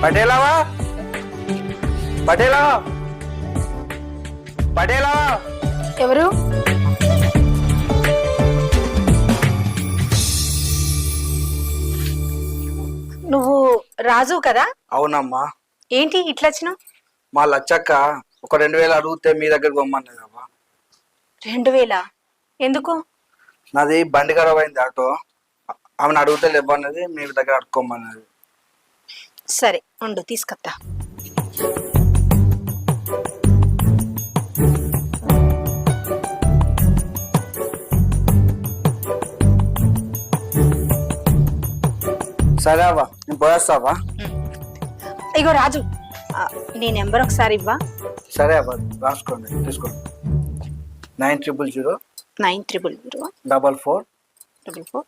పటేలావా పటేలా పటేలా ఎవరు? నువ్వు రాజు కదా? అవునమ్మా. ఏంటి ఇట్లా వచ్చినావు? మా లచ్చక్క ఒక 2000 అడిగితే మీ దగ్గర పొమ్మన్నది అమ్మా. 2000? ఎందుకు? నాది బండి ఖరాబ్ అయింది ఆటో, ఆమెను అడిగితే లేవన్నది, మీ దగ్గర అడుక్కోమన్నది. సరే ఉండు తీసుకొస్తా. సరే అవ్వ, నేను పోయేస్తావా? ఇగో రాజు, నీ నెంబర్ ఒకసారి ఇవ్వా. సరే అవ్వ, రాసుకోండి, తీసుకోండి. 9000 9000 44 44